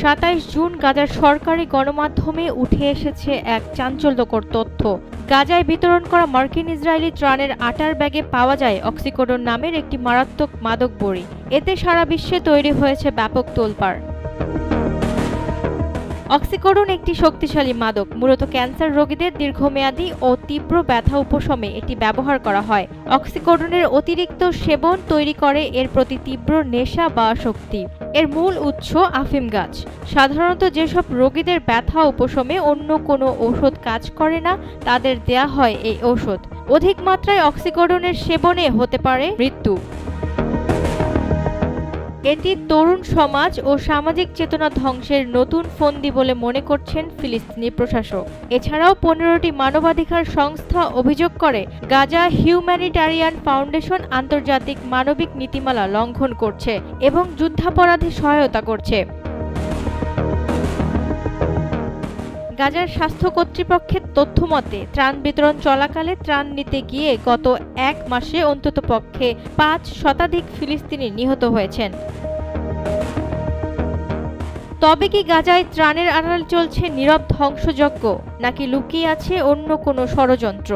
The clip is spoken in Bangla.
27 জুন গাজার সরকারি গণমাধ্যমে উঠে এসেছে এক চাঞ্চল্যকর তথ্য। গাজায় বিতরণ করা মার্কিন ইসরায়েলি ত্রাণের আটার ব্যাগে পাওয়া যায় অক্সিকোডন নামের একটি মারাত্মক মাদক বড়ি। এতে সারা বিশ্বে তৈরি হয়েছে ব্যাপক তোলপাড়। অক্সিকোডন একটি শক্তিশালী মাদক। মূলত ক্যান্সার রোগীদের দীর্ঘমেয়াদী ও তীব্র ব্যথা উপশমে এটি ব্যবহার করা হয়। অক্সিকোডনের অতিরিক্ত সেবন তৈরি করে এর প্রতি তীব্র নেশা বা আসক্তি। এর মূল উৎস আফিম গাছ। সাধারণত যেসব রোগীদের ব্যথা উপশমে অন্য কোনো ঔষধ কাজ করে না, তাদের দেয়া হয় এই ঔষধ। অধিক মাত্রায় অক্সিকোডনের সেবনে হতে পারে মৃত্যু। এটি তরুণ সমাজ ও সামাজিক চেতনা ধ্বংসের নতুন ফন্দি বলে মনে করছেন ফিলিস্তিনি প্রশাসক। এছাড়াও 15টি মানবাধিকার সংস্থা অভিযোগ করে গাজা হিউম্যানিটারিয়ান ফাউন্ডেশন আন্তর্জাতিক মানবিক নীতিমালা লঙ্ঘন করছে এবং যুদ্ধাপরাধে সহায়তা করছে। গাজার স্বাস্থ্য কর্তৃপক্ষের তথ্যমতে ত্রাণ বিতরণ চলাকালে ত্রাণ নিতে গিয়ে গত এক মাসে অন্ততপক্ষে 5 শতাধিক ফিলিস্তিনি নিহত হয়েছেন। তবে কি গাজায় ত্রাণের আড়ালে চলছে নীরব ধ্বংসযজ্ঞ, নাকি লুকিয়ে আছে অন্য কোনো ষড়যন্ত্র?